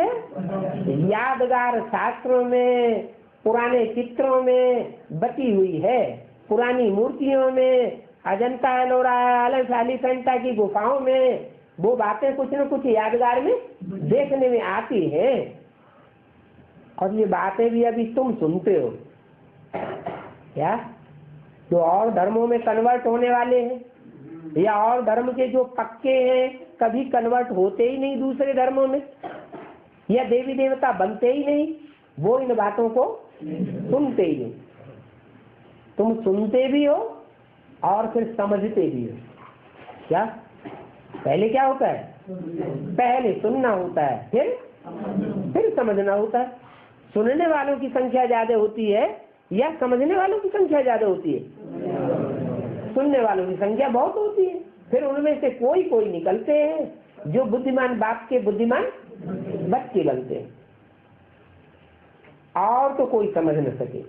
यादगार शास्त्रों में, पुराने चित्रों में बची हुई है, पुरानी मूर्तियों में, अजंता एलोरा, एलिफेंटा की गुफाओं में वो बातें कुछ न कुछ यादगार में देखने में आती हैं। और ये बातें भी अभी तुम सुनते हो क्या? जो और धर्मों में कन्वर्ट होने वाले हैं या और धर्म के जो पक्के हैं कभी कन्वर्ट होते ही नहीं दूसरे धर्मों में, या देवी देवता बनते ही नहीं, वो इन बातों को सुनते ही नहीं। तुम सुनते भी हो और फिर समझते भी हो। क्या पहले क्या होता है? पहले सुनना होता है, फिर समझना होता है। सुनने वालों की संख्या ज्यादा होती है या समझने वालों की संख्या ज्यादा होती है? सुनने वालों की संख्या बहुत होती है। फिर उनमें से कोई कोई निकलते हैं जो बुद्धिमान बाप के बुद्धिमान बच्चे बनते हैं, और तो कोई समझ न सके।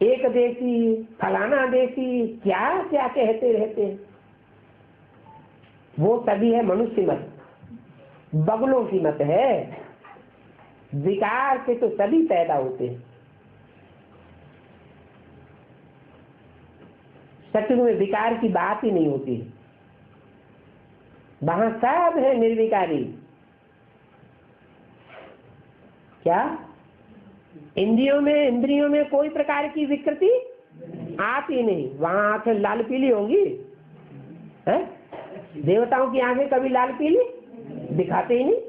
एक देशी, फलाना देशी, क्या क्या कहते रहते हैं। वो सभी है मनुष्य मत, बगलों की मत है। विकार से तो सभी पैदा होते हैं। सत्युग में विकार की बात ही नहीं होती, वहां सब है निर्विकारी। क्या इंद्रियों में कोई प्रकार की विकृति आती नहीं। वहां आंखें लाल पीली होंगी है? देवताओं की आंखें कभी लाल पीली दिखाते ही नहीं।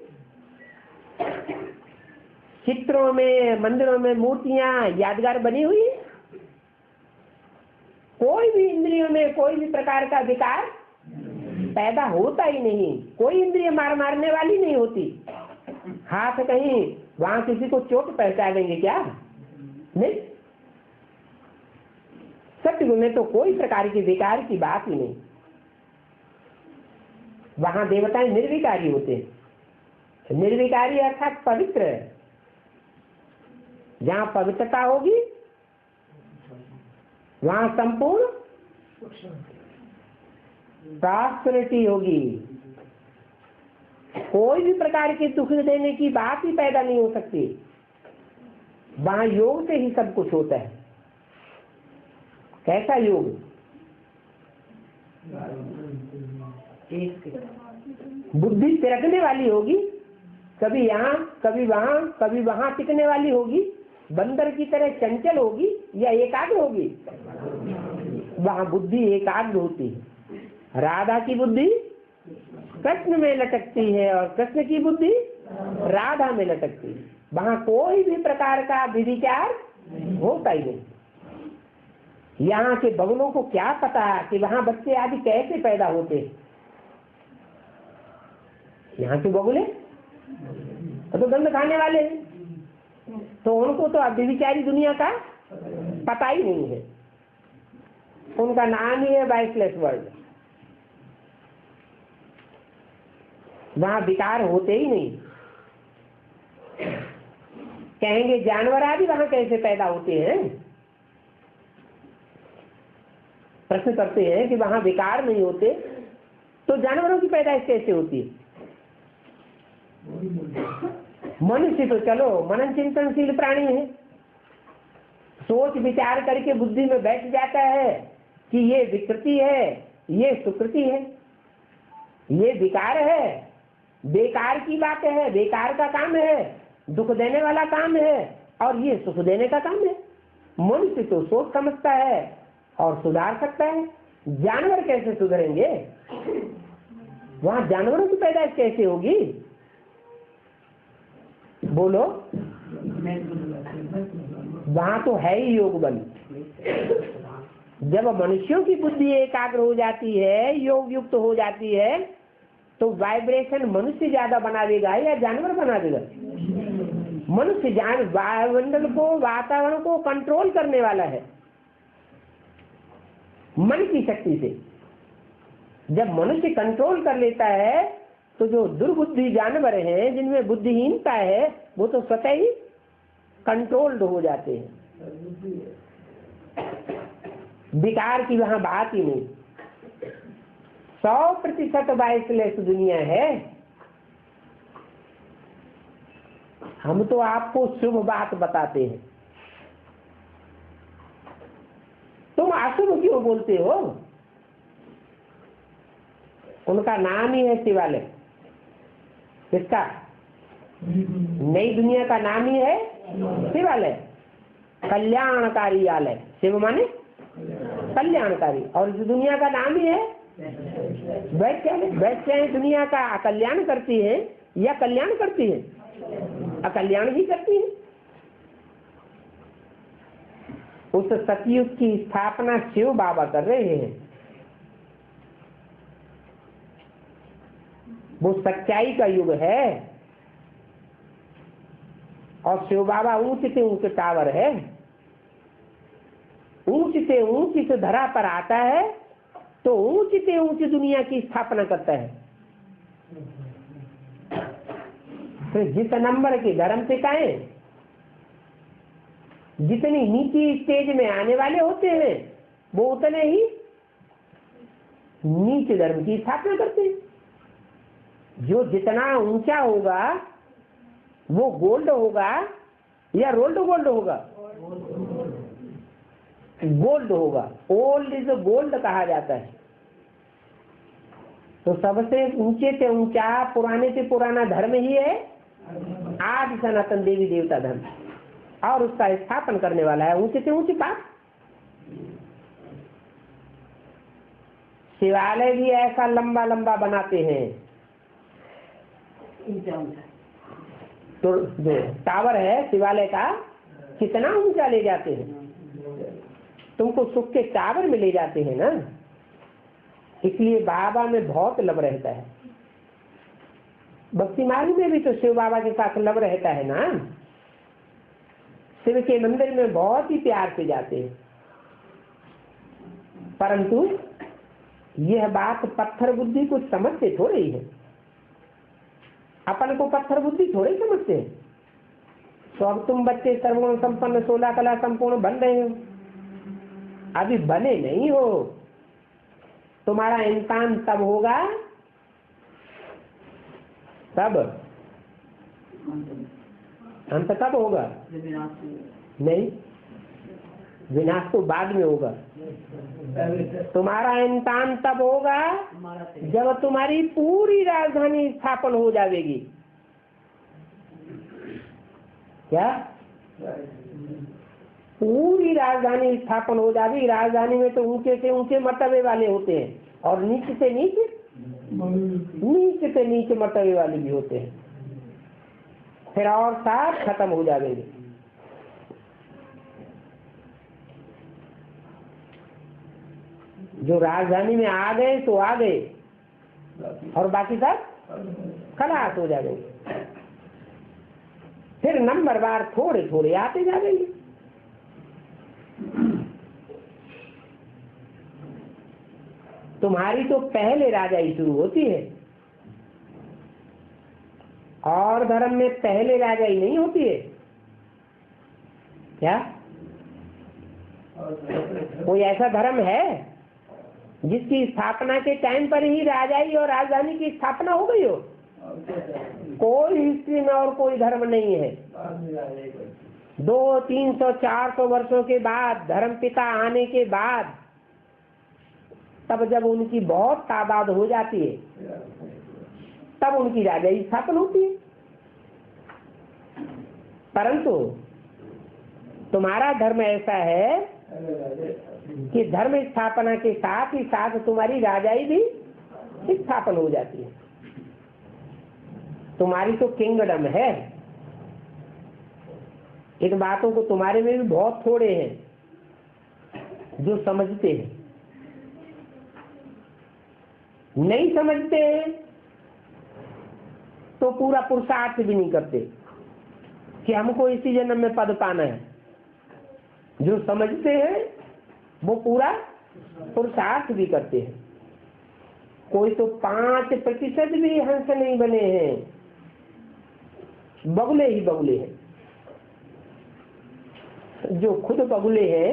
चित्रों में, मंदिरों में मूर्तियां यादगार बनी हुई है। कोई भी इंद्रियों में कोई भी प्रकार का विकार पैदा होता ही नहीं। कोई इंद्रिय मारने वाली नहीं होती। हाथ कहीं वहां किसी को चोट पहुंचाएंगे क्या? नहीं। सत्युग में तो कोई प्रकार की विकार की बात ही नहीं। वहां देवताएं निर्विकारी होते हैं। निर्विकारी अर्थात पवित्र है। जहां पवित्रता होगी वहां संपूर्ण प्रॉस्पेरिटी होगी। कोई भी प्रकार के दुख देने की बात ही पैदा नहीं हो सकती। वहां योग से ही सब कुछ होता है। कैसा योग? बुद्धि तिरकने वाली होगी, कभी यहाँ कभी वहां कभी वहां टिकने वाली होगी। बंदर की तरह चंचल होगी या एकाग्र होगी? वहां बुद्धि एकाग्र होती है। राधा की बुद्धि कृष्ण में लटकती है और कृष्ण की बुद्धि राधा में लटकती है। वहां कोई भी प्रकार का विचार होता ही नहीं। यहाँ के बगलों को क्या पता कि वहां बच्चे आदि कैसे पैदा होते। यहाँ के बगुले तो गंद खाने वाले हैं, तो उनको तो अव्यभिचारी दुनिया का पता ही नहीं है। उनका नाम ही है वाइसलेस वर्ल्ड। वहां विकार होते ही नहीं। कहेंगे जानवर आदि वहां कैसे पैदा होते हैं? प्रश्न करते हैं कि वहां विकार नहीं होते तो जानवरों की पैदाइश कैसे होती है? मनुष्य तो चलो मनन चिंतनशील प्राणी है। सोच विचार करके बुद्धि में बैठ जाता है कि ये विकृति है, ये सुकृति है, ये विकार है, बेकार की बात है, बेकार का काम है, दुख देने वाला काम है और ये सुख देने का काम है। मनुष्य तो सोच समझता है और सुधार सकता है। जानवर कैसे सुधरेंगे? वहां जानवरों की पैदाइश कैसे होगी? बोलो। वहां तो है ही योग बल। जब मनुष्यों की बुद्धि एकाग्र हो जाती है, योग युक्त हो जाती है, तो वाइब्रेशन मनुष्य ज्यादा बना देगा या जानवर बना देगा? मनुष्य वायुमंडल को, वातावरण को कंट्रोल करने वाला है मन की शक्ति से। जब मनुष्य कंट्रोल कर लेता है तो जो दुर्बुद्धि जानवर हैं, जिनमें बुद्धिहीनता है, वो तो स्वतः ही कंट्रोल्ड हो जाते हैं। विकार की वहां बात ही नहीं। 100% वाइसलेस दुनिया है। हम तो आपको शुभ बात बताते हैं, तुम अशुभ क्यों बोलते हो? उनका नाम ही है शिवालय। किसका? नई दुनिया का नाम ही है शिवालय, कल्याणकारी आलय। शिव माने कल्याणकारी, और इस दुनिया का नाम ही है वैश्यालय। वैश्याएं दुनिया का अकल्याण करती है या कल्याण करती है? अकल्याण ही करती है। उस सतयुग की स्थापना शिव बाबा कर रहे हैं। वो सच्चाई का युग है और शिव बाबा ऊंचे से ऊंचे टावर है। ऊंची से ऊंची से धरा पर आता है तो ऊंची से ऊंची दुनिया की स्थापना करता है। तो जिस नंबर की धर्म सिखाएं जितनी नीची स्टेज में आने वाले होते हैं वो उतने ही नीचे धर्म की स्थापना करते हैं। जो जितना ऊंचा होगा वो गोल्ड होगा या रोल्ड गोल्ड होगा? गोल्ड होगा। ओल्ड इज गोल्ड कहा जाता है। तो सबसे ऊंचे से ऊंचा, पुराने से पुराना धर्म ही है आदि सनातन देवी देवता धर्म, और उसका स्थापन करने वाला है ऊंचे से ऊंची बात। शिवालय भी ऐसा लंबा लंबा बनाते हैं, तो जो टावर है शिवालय का कितना ऊंचा ले जाते हैं, तुमको सुख के टावर में ले जाते हैं ना। इसलिए बाबा में बहुत लब रहता है। भक्ति मार्ग में भी तो शिव बाबा के साथ लब रहता है ना। शिव के मंदिर में बहुत ही प्यार से जाते हैं, परंतु यह बात पत्थर बुद्धि को समझते थोड़े ही है। अपन को पत्थर बुद्धि थोड़े समझते हैं। तो अब तुम बच्चे सर्वगुण संपन्न 16 कला संपूर्ण बन रहे हो, अभी बने नहीं हो। तुम्हारा इंसान तब होगा, तब अंत कब होगा? नहीं, विनाश तो बाद में होगा। तुम्हारा इंसान तब होगा जब तुम्हारी पूरी राजधानी स्थापन हो जाएगी। क्या? पूरी राजधानी स्थापन हो जाएगी। राजधानी में तो ऊंचे से ऊंचे मर्तबे वाले होते हैं और नीचे से नीचे मर्तबे वाले भी होते हैं। फिर और साथ खत्म हो जाएंगे। जो राजधानी में आ गए तो आ गए, और बाकी सब खलास हो जाएंगे। फिर नंबर बार थोड़े थोड़े आते जाएंगे। तुम्हारी तो पहले राजाई शुरू होती है, और धर्म में पहले राजाई नहीं होती है क्या? कोई ऐसा धर्म है जिसकी स्थापना के टाइम पर ही राजाई और राजधानी की स्थापना हो गई हो? कोई हिस्ट्री में और कोई धर्म नहीं है। 200, 300, 400 वर्षों के बाद, धर्म पिता आने के बाद, तब जब उनकी बहुत तादाद हो जाती है तब उनकी राजाई स्थापना होती है। परंतु तुम्हारा धर्म ऐसा है कि धर्म स्थापना के साथ ही साथ तुम्हारी राजाई भी स्थापन हो जाती है। तुम्हारी तो किंगडम है। इन बातों को तुम्हारे में भी बहुत थोड़े हैं जो समझते हैं। नहीं समझते हैं तो पूरा पुरुषार्थ भी नहीं करते कि हमको इसी जन्म में पद पाना है। जो समझते हैं वो पूरा पुरुषार्थ भी करते हैं। कोई तो 5% भी हंस नहीं बने हैं, बगुले ही बगुले हैं। जो खुद बगुले हैं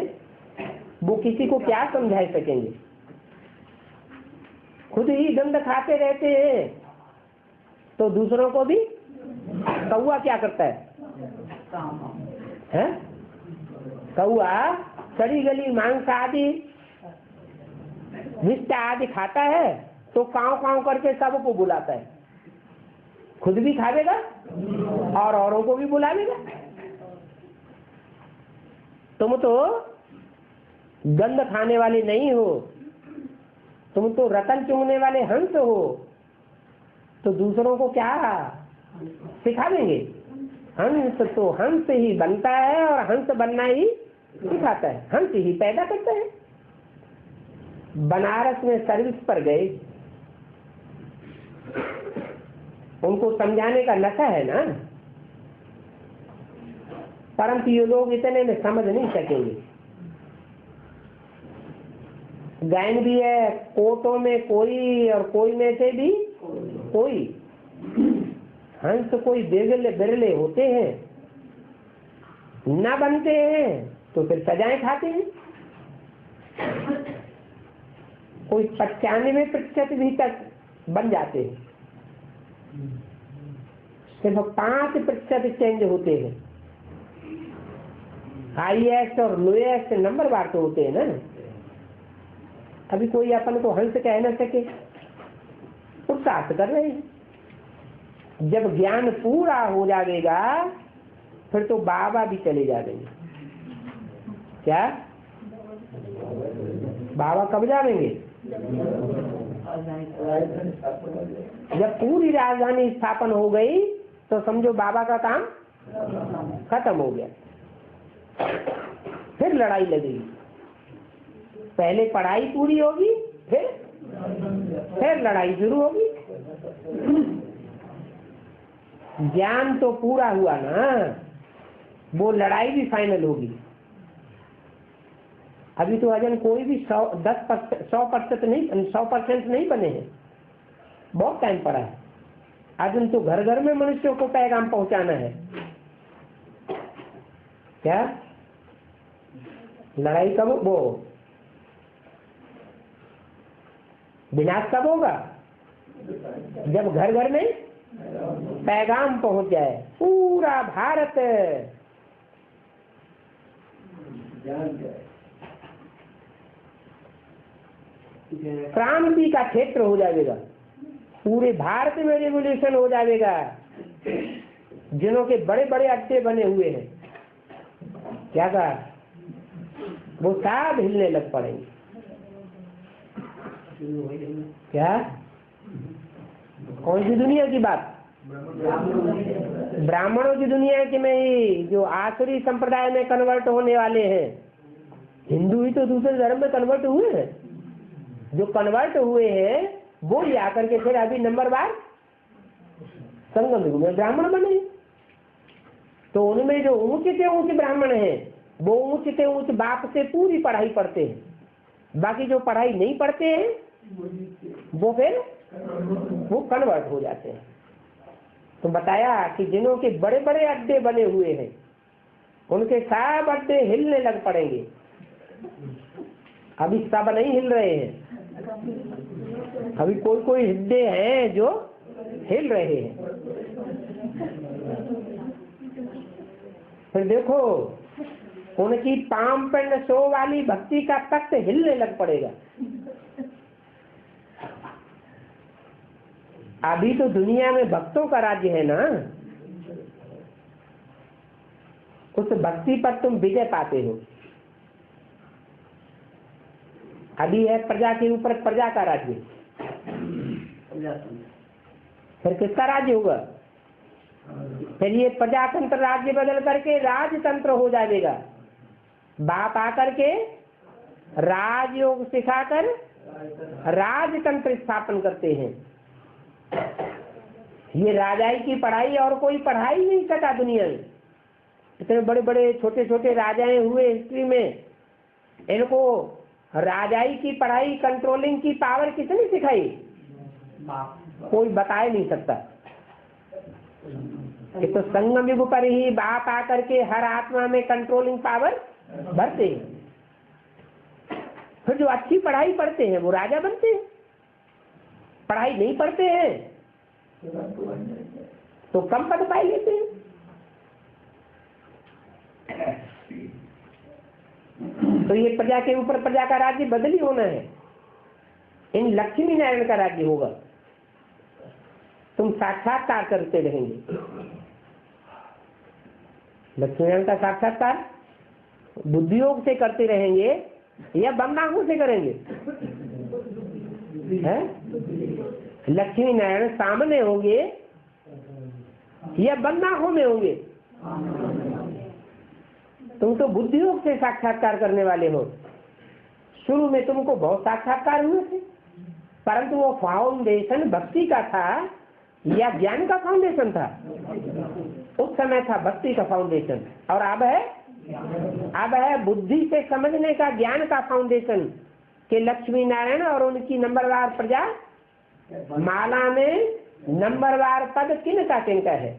वो किसी को क्या समझा सकेंगे? खुद ही दंड खाते रहते हैं तो दूसरों को भी। कौआ क्या करता है? कौआ सड़ी गली मांस आदि विष्टा आदि खाता है तो काव काव करके सबको बुलाता है। खुद भी खाएगा और औरों को भी बुलावेगा। तुम तो गंध खाने वाले नहीं हो, तुम तो रतन चुंगने वाले हंस हो, तो दूसरों को क्या सिखा देंगे? हंस तो हंस ही बनता है और हंस बनना ही सिखाता है, हंस ही पैदा करता है। बनारस में सर्विस पर गए, उनको समझाने का नशा है ना, परंतु ये लोग इतने में समझ नहीं सकेंगे। गायन भी है, कोटों में कोई और कोई में से भी कोई। हंस कोई बिरले बिरले होते हैं न बनते हैं तो फिर सजाएं खाते हैं। कोई 95% भी तक बन जाते हैं, सिर्फ 5% चेंज होते हैं। हाईएस्ट और लोएस्ट नंबर बार तो होते हैं ना। अभी कोई अपन को हंस कह न सके, पुरुषार्थ कर रहे हैं। जब ज्ञान पूरा हो जाएगा फिर तो बाबा भी चले जाएंगे। क्या बाबा कब जाएंगे? जब पूरी राजधानी स्थापन हो गई तो समझो बाबा का काम खत्म हो गया। फिर लड़ाई लगेगी, पहले पढ़ाई पूरी होगी, फिर लड़ाई शुरू होगी। ज्ञान तो पूरा हुआ ना, वो लड़ाई भी फाइनल होगी। अभी तो अजन कोई भी 100% नहीं बने हैं, बहुत टाइम पड़ा है। अजन तो घर घर में मनुष्यों को पैगाम पहुंचाना है। क्या लड़ाई कब वो विनाश कब होगा? जब घर घर में पैगाम पहुंच जाए। पूरा भारत क्रांति का क्षेत्र हो जाएगा। पूरे भारत में रेवोल्यूशन हो जाएगा। जिनों के बड़े बड़े अड्डे बने हुए हैं, क्या कहा, वो सब हिलने लग पड़ेंगे। क्या कौन सी दुनिया की बात? ब्राह्मणों की दुनिया की में ही, जो आसुरी संप्रदाय में कन्वर्ट होने वाले हैं। हिंदू ही तो दूसरे धर्म में कन्वर्ट हुए हैं। जो कन्वर्ट हुए हैं वो ही आकर के फिर अभी नंबरवार संगम युग में ब्राह्मण बने। तो उनमें जो ऊंचे से ऊंचे ब्राह्मण हैं वो ऊंचे से ऊंचे बाप से पूरी पढ़ाई पढ़ते हैं। बाकी जो पढ़ाई नहीं पढ़ते हैं वो फिर वो कन्वर्ट हो जाते हैं। तो बताया कि जिनों के बड़े बड़े अड्डे बने हुए हैं उनके सब अड्डे हिलने लग पड़ेंगे। अभी सब नहीं हिल रहे हैं, अभी कोई कोई अड्डे हैं जो हिल रहे हैं। फिर देखो उनकी पाम पेंड शो वाली भक्ति का तख्त हिलने लग पड़ेगा। अभी तो दुनिया में भक्तों का राज्य है ना, उस भक्ति पर तुम विजय पाते हो। अभी है प्रजा के ऊपर प्रजा का राज्य, फिर किसका राज्य होगा? फिर ये प्रजातंत्र राज्य बदल करके राजतंत्र हो जाएगा। बाप आकर के राजयोग सिखाकर राजतंत्र स्थापन करते हैं। ये राजाई की पढ़ाई और कोई पढ़ाई नहीं सका दुनिया में। इतने बड़े बड़े छोटे छोटे राजाएं हुए हिस्ट्री में, इनको राजाई की पढ़ाई, कंट्रोलिंग की पावर किसने सिखाई? कोई बता ही नहीं सकता। कि तो संगम युग पर ही बाप आकर के हर आत्मा में कंट्रोलिंग पावर भरते हैं। फिर जो अच्छी पढ़ाई पढ़ते हैं वो राजा बनते हैं। पढ़ाई नहीं पढ़ते हैं तो कम पद पाए लेते हैं। तो ये प्रजा के ऊपर प्रजा का राज्य बदली होना है। इन लक्ष्मी नारायण का राज्य होगा। तुम साक्षात्कार करते रहेंगे। लक्ष्मी नारायण का साक्षात्कार बुद्धियोग से करते रहेंगे या बंदांगों से करेंगे? है? लक्ष्मी नारायण सामने होंगे या बंदांगों में होंगे? तुम तो बुद्धियोग से साक्षात्कार करने वाले हो। शुरू में तुमको बहुत साक्षात्कार हुए थे, परंतु वो फाउंडेशन भक्ति का था या ज्ञान का फाउंडेशन था? उस समय था भक्ति का फाउंडेशन, और अब है बुद्धि से समझने का, ज्ञान का फाउंडेशन। कि लक्ष्मी नारायण और उनकी नंबरवार प्रजा माला में नंबरवार पद किन का है?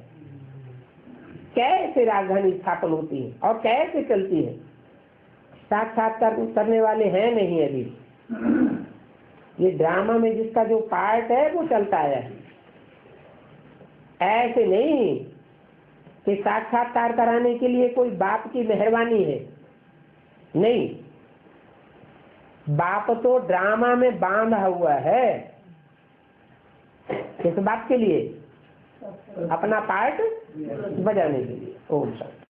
कैसे राजधानी स्थापन होती है और कैसे चलती है, साक्षात्कार करने वाले हैं नहीं अभी। ये ड्रामा में जिसका जो पार्ट है वो चलता है, ऐसे नहीं कि साक्षात्कार कराने के लिए कोई बाप की मेहरबानी है, नहीं। बाप तो ड्रामा में बांधा हुआ है, किस बात के लिए? अपना पार्ट बजाने के लिए। ओम शांति।